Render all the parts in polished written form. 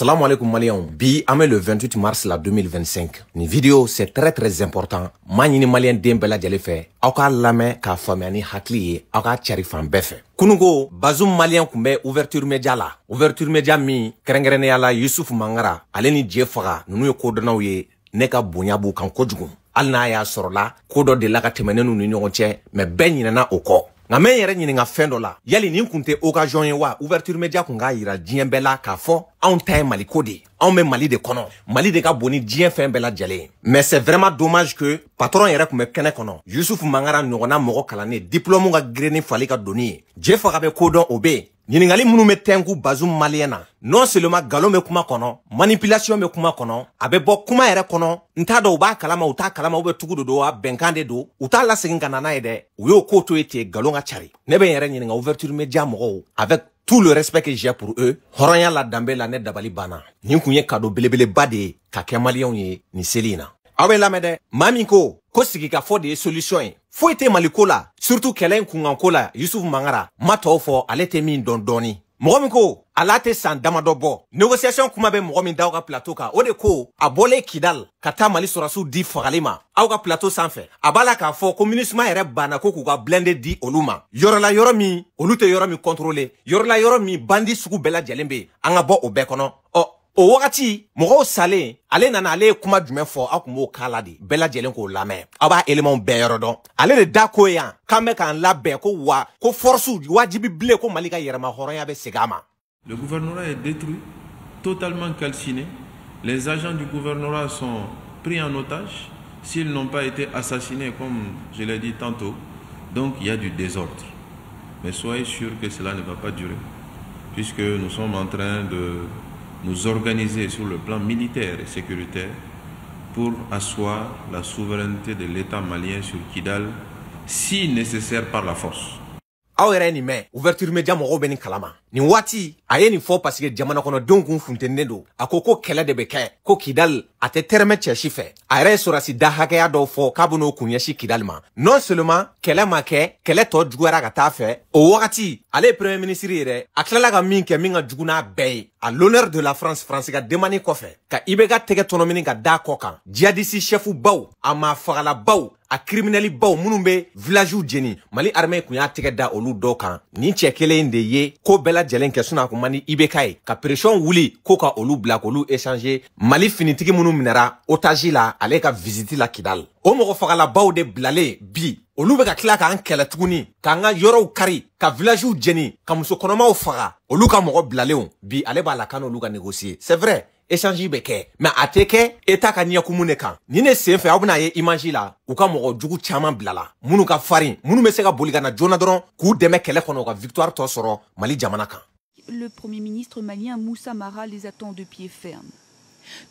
Salam alaikum Maliens. Bi amé le 28 mars la 2025. Ni vidéo c'est très important. Manini Malien dembela jale fait. Auka lame ka famiani hakliye. Auka chari fan befe. Kunugo Bazoum Malien kumbe ouverture média la. Ouverture média mi kerengerene yala Youssouf Mangara. Aleni djefaga nunu yo kodona ye neka bonyabu kan kojugu. Alna ya sorola kodo de laka temenenu ni ɲɔgɔn mais bɛɛ ɲinɛna o kɔ. Nga men yɛrɛ ɲininka fɛn dɔ la yali nin kun tɛ occasion ye wa ouverture média kun k'a yira diɲɛ bɛɛ la k'a fɔ anw ta ye Mali ko de ye anw bɛ Mali de kɔnɔ Mali de ka bon ni diɲɛ fɛn bɛɛ lajɛlen mais c'est vraiment dommage que patron yɛrɛ kun bɛ kɛnɛ kɔnɔ Youssouf Mangara ɲɔgɔnna mɔgɔ kalannen diplôme ka girinni fali ka donni ye jefaga bɛ kodɔn o bɛ ɲiningali minnu bɛ tɛnku Bazoum malien na non seulement galon bɛ kuma kɔnɔ manipulation bɛ kuma kɔnɔ a bɛ bɔ kuma yɛrɛ kɔnɔ n t'a dɔn u b'a kalama u t'a kalama u bɛ tugu de don wa bɛnkan de don u t'a lasegin ka na n'a ye dɛ u y'o ko to ye ten galon ka cari ne bɛ n yɛrɛ ɲininka ouverture média mɔgɔw avec tout le respect que j'ai pour eux hɔrɔnya la danbe la ne dabali banna nin kun ye cadeau belebeleba de ye ka kɛ maliyɛnw ye nin seli in na aw bɛ lamɛn dɛ maa min ko sigi ka fɔ de ye solution ye foyi tɛ Mali ko la surtout kɛlɛ in kunkan ko la Youssouf Mangara ma tɔw fɔ ale tɛ min dɔn dɔɔni mɔgɔ min ko ala tɛ san damadɔ bɔ négociation kuma bɛ mɔgɔ min da aw ka plateau kan o de ko a bɔlen Kidal ka taa Mali sɔrɔsiw di fagali ma aw ka plateau sanfɛ a b'a la k'a fɔ ko MINUSMA yɛrɛ banna ko k'u ka blindé di olu ma yɔrɔ la yɔrɔ min olu tɛ yɔrɔ min contrôler yɔrɔ la yɔrɔ min bandi sugu bɛɛ lajɛlen bɛ an ka bɔ o bɛɛ kɔnɔ o wagati mɔgɔw salen ale nana ale ye kuma jumɛn fɔ aw kun b'o kala de bɛɛ lajɛlen k'o lamɛn aw b'a éléments bɛɛ yɔrɔ dɔn ale de da ko yan k'an bɛ k'an labɛn ko wa ko force wajibi bilen ko Mali ka yɛrɛma hɔrɔnya bɛ segin a ma. Le gouvernorat est détruit, totalement calciné. Les agents du gouvernorat sont pris en otage s'ils n'ont pas été assassinés comme je l'ai dit tantôt. Donc il y a du désordre. Mais soyez sûrs que cela ne va pas durer puisque nous sommes en train de nous organiser sur le plan militaire et sécuritaire pour asseoir la souveraineté de l'État malien sur Kidal, si nécessaire par la force. Aw yɛrɛ nin mɛn ouverture média mɔgɔw bɛ nin kalama nin waati a ye nin fɔ parce que jamana kɔnɔdenw kun funtɛnnen don a ko kɛlɛ de bɛ kɛ ko Kidal a tɛ tɛrɛmɛ cɛ si fɛ a yɛrɛ ye sɔrɔsi da hakɛya dɔw fɔ k'a bɛn'o kun ɲɛsin Kidal ma non seulement kɛlɛ ma kɛ kɛlɛ tɔ juguyara ka taa fɛ o wagati ale ye premier ministre yɛrɛ a tilala ka min kɛ min ka jugu n'a bɛɛ ye à l'honneur de la France France ka demande kɔfɛ ka IBK tɛgɛ tɔnɔmini ka da kɔ kan djihadiste chef baw a maafagala baw a criminel baw minnu bɛ village jeni Mali armée kun y'a tɛgɛ da olu dɔw kan nin cɛ kelen de ye ko bɛɛ lajɛlen kɛ sinɔn a kun man di IBK ye ka pression wuli ko ka olu bila k'olu échanger Mali finitigi minnu minɛra otage la ale ka visite la Kidal o mɔgɔ fagalabaw de bilalen bi olu bɛ ka tila k'an kɛlɛ tuguni k'an ka yɔrɔw kari ka village jeni ka muso kɔnɔmaw faga olu ka mɔgɔ bilalenw bi ale b'a la kan olu ka négocier c'est vrai échange bɛ kɛ mais a tɛ kɛ état ka ɲɛkumu de kan ni ne sen fɛ aw bɛna ye image la u ka mɔgɔ jugu caman bilala minnu ka farin minnu bɛ se ka boli ka na joona dɔrɔn k'u dɛmɛ kɛlɛ kɔnɔ u ka victoire tɔ sɔrɔ Mali jamana kan. Le Premier ministre malien Moussa Mara les attend de pied ferme.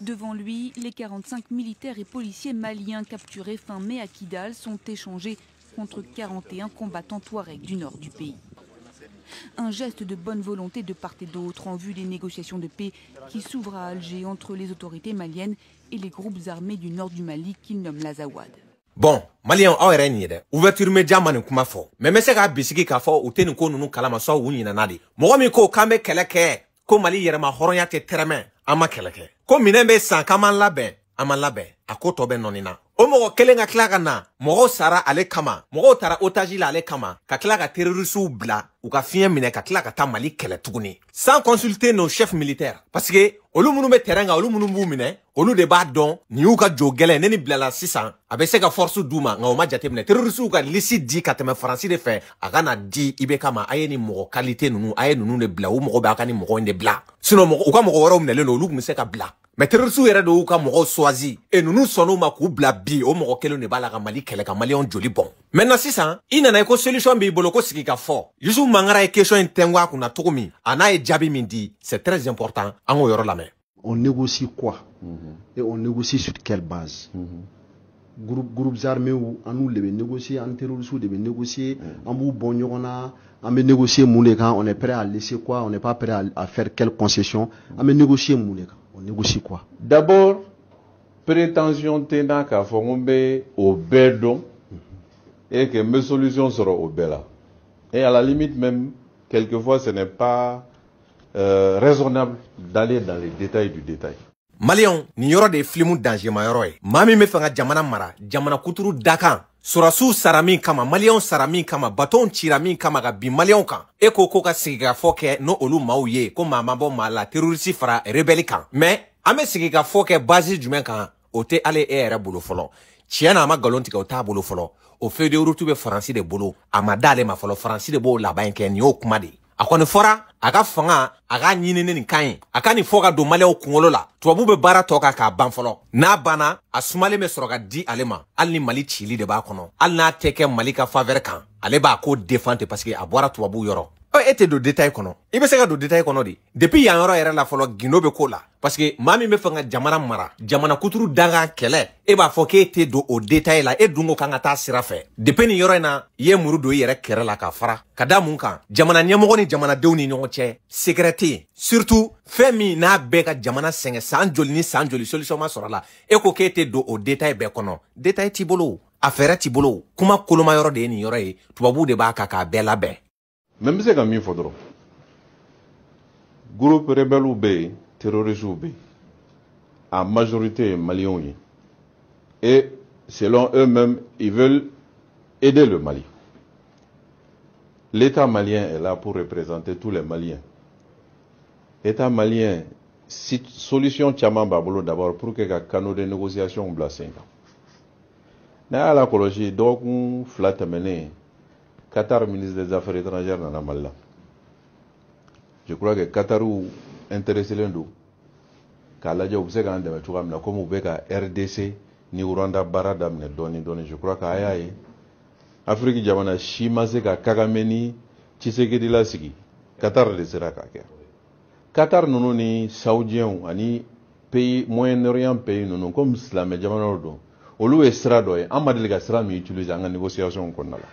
Devant lui, les 45 militaires et policiers maliens capturés fin mai à Kidal sont échangés contre 41 combattants touaregs du nord du pays. Un geste de bonne volonté de part et d'autre en vue des négociations de paix qui s'ouvrent à Alger entre les autorités maliennes et les groupes armés du nord du Mali qu'ils nomment l'Azawad. Bon, Malien aw yɛrɛ nin ye dɛ ouverture média ma nin kuma fɔ mais n bɛ se k'a bisigi k'a fɔ u tɛ nin ko ninnu kalama sɔn u ɲinɛna de mɔgɔ min ko k'an bɛ kɛlɛ kɛ ko Mali yɛrɛma hɔrɔnya tɛ tɛrɛmɛ an ma kɛlɛ kɛ ko minɛn bɛ san k'an m'an labɛn an ma labɛn a ko tɔ bɛ nɔɔni na o mɔgɔ kelen ka tila ka na mɔgɔw sara ale kama mɔgɔw taara otage la ale kama ka tila ka terrorisiw bila u ka fiɲɛ minɛ ka tila ka taa Mali kɛlɛ tuguni sans consulter nos chefs militaires parce que olu minnu bɛ terrain kan olu minnu b'u minɛ olu de b'a dɔn nin y'u ka jo gɛlɛn ne ni bilala sisan a bɛ se ka force d'u ma nka o ma jateminɛ terrorisiw ka liste di ka tɛmɛ Faransi de fɛ a ka na di IBK ma a ye nin mɔgɔ qualité ninnu a ye ninnu de bila u mɔgɔ bɛ a ka nin mɔgɔ in de bila sinon u ka mɔgɔ wɛrɛw minɛlen don olu tun bɛ se ka bila mais terrorisiw yɛrɛ de y'u ka mɔgɔw choisi et ninnu sɔnn'u ma k'u bila bi o mɔgɔ kelen de b'a la ka Mali kɛlɛ ka maliyɛnw joli bɔn maintenant sisan i nana ye ko solution b'i bolo ko sigi ka fɔ Youssouf Mangara ye question in tɛngu a kunna cogo min a n'a ye jaabi min di c'est très important an k'o yɔrɔ lamɛn. On négocie quoi et on négocie sur quelle base groupes armés où on devait négocier, en terroristes devait négocier, en bout bon on veut négocier Mouleka, on est prêt à laisser quoi, on n'est pas prêt à faire quelle concession, on veut négocier Mouleka, on négocie quoi. D'abord, prétention tena ka fongombe au bedon et que mes solutions seront au bela. Et à la limite même, quelquefois ce n'est pas raisonnable d'aller dans les détails du détail. Malion, ni yoro de filimu danger ma yoro ye. Mami me fanga jamana mara, jamana kuturu dakan. Surasu sarami kama, Malion sarami kama, baton chirami kama ga bi Malion kan. Eko koka siga foke no olu mauye, ko mamabo mala terrorisi fara rebeli kan. Mais, ame siga foke basi jumen kan, ote ale ere bolo folo. Tiena ama galon tika ota bolo folo. O fede urutu be Faransi de bolo, ama dale ma folo Faransi de bolo la banke ni o kumade. Akone fora, aga fanga, aga nyinene ni kain. Aka ni foga do Malien kungolo la. Tuwabu be bara toka ka banfolo. Na bana, asumale me soroga di alema. Al ni Mali chili de ba kono. Al na teke Mali ka faveur kan. Ale ba ko defante parce que abora tuwabu yoro. O ete do détail kono. Ibe sega do détail kono di. Depuis yan yoro yere la folo gino be ko la. Parce que mami me fanga jamana mara. Jamana kuturu danga kele. E ba foke ete do o détail la. E dungo kanga ta sirafe. Depuis ni yoro na, ye muru do yere kere la ka fara. Kada munkan. Jamana nyamogo ni jamana dew ni nyonche. Sécurité. Surtout, femi na beka jamana senge sanjoli ni sanjoli solution ma sorala. E ko ke ete do o détail be kono. Détail tibolo. Affaire tibolo. Kuma koloma yoro de ni yoro e. Tubabu de ba kaka bela be. Même si c'est comme il faudra. Groupe rebelle ou bé, terroriste ou bé, en majorité maliens. Et selon eux-mêmes, ils veulent aider le Mali. L'État malien est là pour représenter tous les Maliens. L'État malien, solution Tchaman Babolo d'abord pour que le canot de négociation blase. N'a la cologie, donc, flat mené. Qatar, ministre des Affaires étrangères, dans la Mali. Je crois que Qatar est intéressé l'Indo. Comme vous voyez, RDC, ni Rwanda, Barada, je crois que Afrique, Jamana, Shimase, Kagameni, Tshisekedi Lasiki, Qatar de Seraka. Qatar, nous ni Saoudiens, ni pays, Moyen-Orient, pays, nous comme Islam, Jamanodo. Olu Estrado, Amadel Sram utilise en négociation qu'on a là.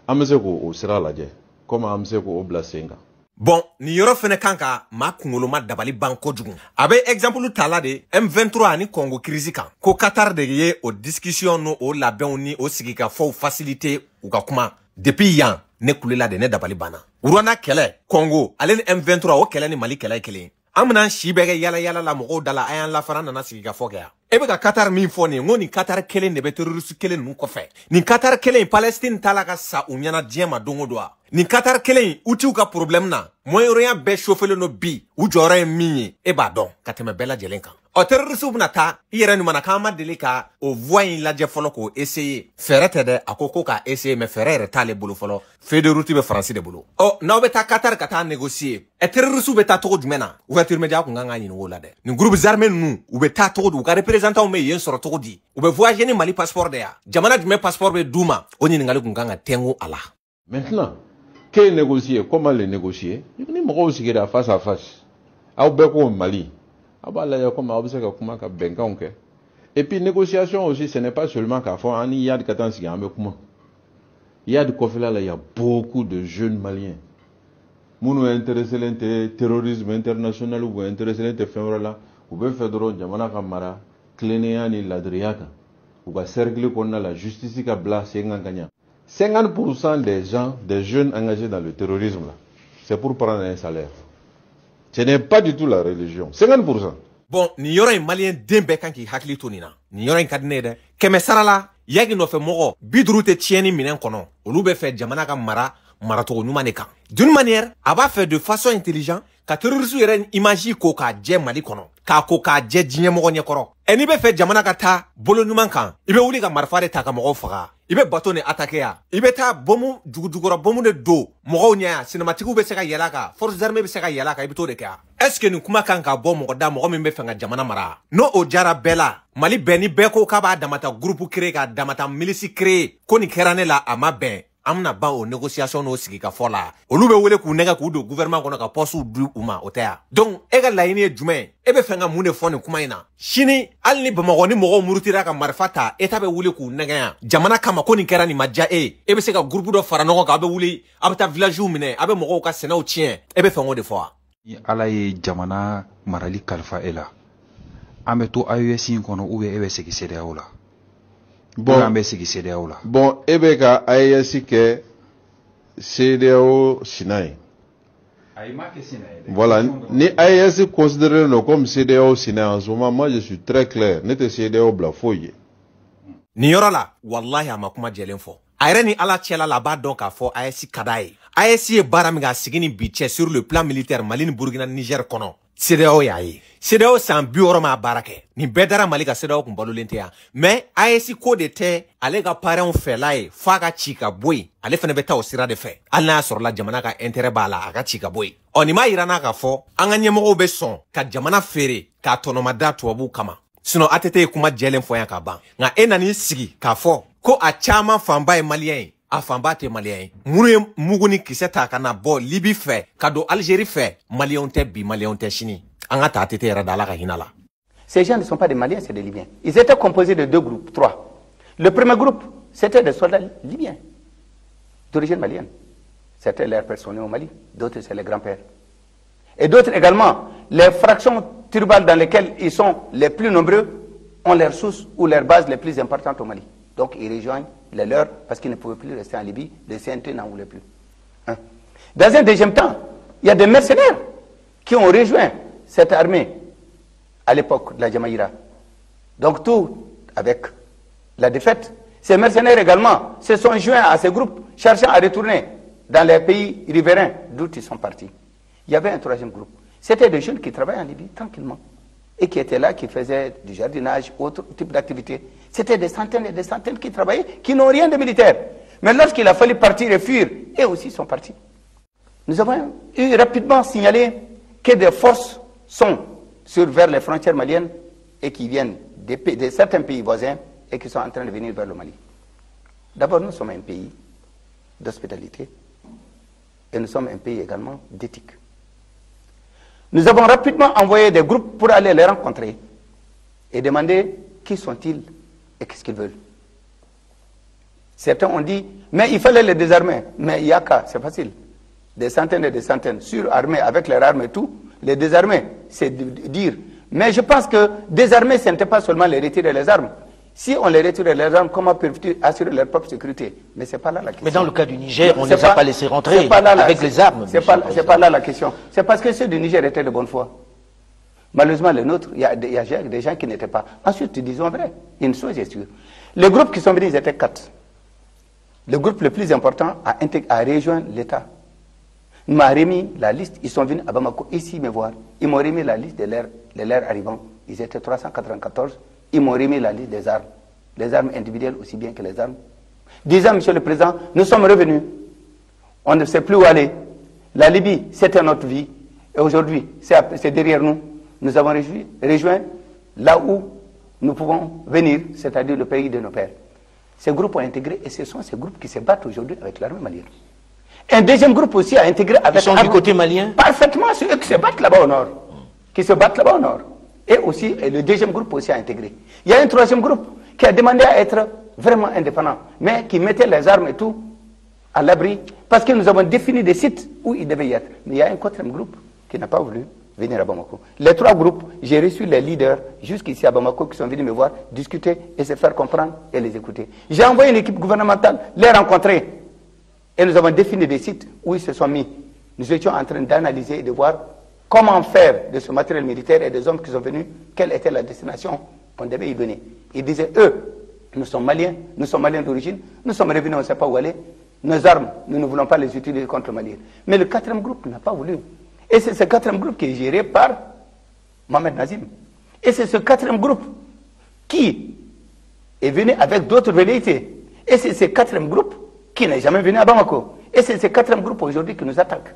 Amseko o sera lajɛ comme amseko o bila sen kan. Bon, ni yoro fene kanka ma kungolo ma dabali banko jugu. Abe exemple tala de M23 ni Congo crise kan. Ko Qatar de ye o discussion no o labɛnw ni o sigi ka fɔ facilité u ka kuma. Depuis yan ne kulela de ne dabali bana. Rwanda kɛlɛ Congo ale ni M23 o kɛlɛ ni Mali kɛlɛ kelen. Amna shi bɛgɛ yala yala la mɔgɔw dala ayan la fara nana sigi ka fɔ kɛ. Ebe ka Qatar min fɔ ni ngo ni Qatar kelen de bɛ terroriste kelen nu kɔfɛ. Ni Qatar kelen Palestine tala ka sa u ɲana diɲɛ ma dongo do. Ni Qatar kelen utiw ka problème na. Moyen-Orient bɛɛ chauffele no bi. U jɔyɔrɔ ye min ye e b'a dɔn ka tɛmɛ bɛɛ lajɛlen kan. O terroriste bɛna taa I yɛrɛ ɲuman na k'an ma deli ka o voie in lajɛ fɔlɔ k'o essayer. Fɛɛrɛ tɛ dɛ a ko k'a essayer mais fɛɛrɛ yɛrɛ t'ale bolo fɔlɔ. Feuille de route bɛ Faransi de bolo. N'aw bɛ taa Qatar ka taa négocier. Terroriste bɛ taa cogo jumɛn na? Ouverture média kun kan ka ɲininka o la dɛ. Ni groupes armés ninnu u bɛ taa cogo di? U ka représentants bɛ yen sɔrɔ cogo di? U bɛ voyager ni Mali passeport de ya. Jamana jumɛn passeport bɛ d'u ma? O ɲininkali kun kan ka tɛngu a la. Maintenant, que négocier? Comment les négocier? Ni mɔgɔw sigira face à face. Aw bɛɛ ko Mali. Aw b'a lajɛ comme aw bɛ se ka kuma ka bɛnkanw kɛ. Et puis négociation aussi, ce n'est pas seulement k'a fɔ an ni Yad ka taa sigi an bɛ kuma. Yad kɔfɛla la, il y a beaucoup de jeunes Maliens. Munu intéressé le terrorisme international ou intéressé le fɛn wɛrɛ la, u bɛ fɛ dɔrɔn jamana ka mara, tilennenya ni ladiriya kan. U ka cercle kɔnɔna la, justice ka bila sen kan ka ɲa. 50% des gens, des jeunes engagés dans le terrorisme, c'est pour prendre un salaire. Ce n'est pas du tout la religion. 50%. Bon, ni yoro in Malien den bɛɛ kan k'i hakili to nin na. Ni yoro in ka di ne ye dɛ. Kɛmɛ sara la, yagi nɔfɛ mɔgɔ 50 tɛ tiɲɛni minɛn kɔnɔ. Olu bɛ fɛ jamana ka maracogo ɲuman de kan. D'une manière, a b'a fait de façon intelligente ka terroriste yɛrɛ image ko k'a jɛ Mali kɔnɔ. K'a ko k'a jɛ diɲɛ mɔgɔ ɲɛkɔrɔ. N'i bɛ fɛ jamana ka taa bolo ɲuman kan, I bɛ wuli ka marifa de ta ka mɔgɔw faga. I bɛ bateau ni attaquer ya. I bɛ taa bombe jugujugura bombe de don mɔgɔw ɲɛ ya. Cinématique bɛ se ka yɛlɛ a kan, forces armées bɛ se ka yɛlɛ a kan, I bɛ t'o de kɛ ya. Est-ce que nin kuma kan ka bɔ mɔgɔ da mɔgɔ min bɛ fɛ ka jamana mara? N'o o jara bɛɛ la, Mali bɛɛ ni bɛɛ ko k'a b'a damata groupe créé k'a damata milice créé ko nin kɛra ne la a ma bɛn. An bɛna ban o négociation n'o sigi ka fɔ la. Olu bɛ wele k'u nɛgɛ k'u don gouvernement kɔnɔ ka poste di u ma, o tɛ ya. Donc e ka laɲini ye jumɛn ye? E bɛ fɛ ka mun de fɔ nin kuma in na? Sini hali ni Bamakɔ ni mɔgɔw murutira ka marifa ta, État bɛ wuli k'u nɛgɛ yan. Jamana kama ko nin kɛra nin ma diya e. E bɛ se ka groupe dɔ fara ɲɔgɔn kan, a bɛ wuli, a bɛ taa villagew minɛ, a bɛ mɔgɔw ka sɛnɛw tiɲɛ. E bɛ fɛ k'o de fɔ wa? Ala ye jamana marali kalifa e la. An bɛ to AES in kɔnɔ ou bien e bɛ segin CEDEAO la? Bon, an bɛ segin CEDEAO la. Bon, e bɛ ka AES kɛ CEDEAO Sina ye. Voilà, ni AES considéré comme CDAO Sine en ce moment, moi je suis très clair, n'était CDAO Blafoye. Ni yɔrɔ la wallahi a ma kuma jɛlen fɔ a yɛrɛ ni ala cɛla la a b'a dɔn k'a fɔ AES ka d'a ye AES ye baara min k'a sigi ni bi cɛ sur le plan militaire Mali ni Burkina Niger kɔnɔ CEDEAO y'a ye CEDEAO san 60 ma baara kɛ nin bɛɛ dara Mali ka CEDEAO kun balolen tɛ yan mais AES ko de tɛ ale ka parents fɛla ye f'a ka ci ka bɔ yen ale fɛnɛ bɛ taa o sira de fɛ hali n'a sɔrɔla jamana ka intérêt b'a la a ka ci ka bɔ yen ɔ nin m'a yira n'a ka fɔ an ka ɲɛmɔgɔw bɛ sɔn ka jamana feere k'a tɔnɔmada tubabuw kama sinon a tɛ ye kuma jɛlen fɔ yan ka ban nka e nan'i sigi k'a fɔ ko a caman fanba ye maliyɛn ye a fanba tɛ maliyɛn ye minnu ye mugu ni kisɛ ta ka na bɔ Libi fɛ ka don Algérie fɛ maliyɛnw tɛ bi maliyɛnw tɛ sini an ka ta a tɛ yɛrɛ da ala ka hinɛ la. Ces gens ne sont pas des Maliens, c'est des Libyens. Ils étaient composés de 2 groupes, 3. Le premier groupe, c'était des soldats libyens d'origine malienne. C'était leurs pères sont nés au Mali, d'autres c'est les grands-pères. Et d'autres également, les fractions tribales dans lesquelles ils sont les plus nombreux ont leurs sources ou leurs bases les plus importantes au Mali. Donc ils rejoignent les leurs parce qu'ils ne pouvaient plus rester en Libye, les CNT n'en voulaient plus. Hein? Dans un deuxième temps, il y a des mercenaires qui ont rejoint cette armée à l'époque de la Jamaïra. Donc tout avec la défaite, ces mercenaires également se sont joints à ces groupes cherchant à retourner dans les pays riverains d'où ils sont partis. Il y avait un troisième groupe. C'était des jeunes qui travaillaient en Libye tranquillement et qui étaient là, qui faisaient du jardinage, autre type d'activité. C'était des centaines et des centaines qui travaillaient, qui n'ont rien de militaire. Mais lorsqu'il a fallu partir et fuir, eux aussi sont partis. Nous avons eu rapidement signalé que des forces sont vers les frontières maliennes et qui viennent de certains pays voisins et qui sont en train de venir vers le Mali. D'abord, nous sommes un pays d'hospitalité et nous sommes un pays également d'éthique. Nous avons rapidement envoyé des groupes pour aller les rencontrer et demander qui sont-ils et qu'est-ce qu'ils veulent. Certains ont dit, mais il fallait les désarmer. Mais il y a qu'à, c'est facile. Des centaines et des centaines, surarmés avec leurs armes et tout, les désarmer, c'est dire. Mais je pense que désarmer, ce n'était pas seulement les retirer les armes. Si on les retire les armes, comment peuvent-ils assurer leur propre sécurité? Mais ce n'est pas là la question. Mais dans le cas du Niger, on ne les a pas laissés rentrer avec les armes. Ce n'est pas là la question. C'est parce que ceux du Niger étaient de bonne foi. Malheureusement, les nôtres, il y a des gens qui n'étaient pas. Ensuite, disons vrai, une chose est sûre. Les groupes qui sont venus, ils étaient 4. Le groupe le plus important a rejoint l'État. Il m'a remis la liste, ils sont venus à Bamako ici me voir. Ils m'ont remis la liste de leurs arrivants. Ils étaient 394. Ils m'ont remis la liste des armes. Les armes individuelles aussi bien que les armes. Disant, Monsieur le Président, nous sommes revenus. On ne sait plus où aller. La Libye, c'était notre vie. Et aujourd'hui, c'est derrière nous. Nous avons rejoint là où nous pouvons venir, c'est-à-dire le pays de nos pères. Ces groupes ont intégré et ce sont ces groupes qui se battent aujourd'hui avec l'armée malienne. Un deuxième groupe aussi a intégré avec... Ils sont du côté malien? Parfaitement, c'est eux qui se battent là-bas au nord. Qui se battent là-bas au nord. Et aussi, le deuxième groupe aussi a intégré. Il y a un troisième groupe qui a demandé à être vraiment indépendant, mais qui mettait les armes et tout à l'abri, parce que nous avons défini des sites où ils devaient y être. Mais il y a un quatrième groupe qui n'a pas voulu venir à Bamako. Les 3 groupes, j'ai reçu les leaders jusqu'ici à Bamako qui sont venus me voir, discuter et se faire comprendre et les écouter. J'ai envoyé une équipe gouvernementale les rencontrer. Et nous avons défini des sites où ils se sont mis. Nous étions en train d'analyser et de voir comment faire de ce matériel militaire et des hommes qui sont venus, quelle était la destination qu'on devait y donner. Ils disaient, nous sommes maliens d'origine, nous sommes revenus, on ne sait pas où aller. Nos armes, nous ne voulons pas les utiliser contre le Mali. Mais le 4e groupe n'a pas voulu. Et c'est ce 4e groupe qui est géré par Mohamed Nazim. Et c'est ce 4e groupe qui est venu avec d'autres velléités. Et c'est ce 4e groupe qui n'est jamais venu à Bamako. Et c'est ce 4e groupe aujourd'hui qui nous attaque.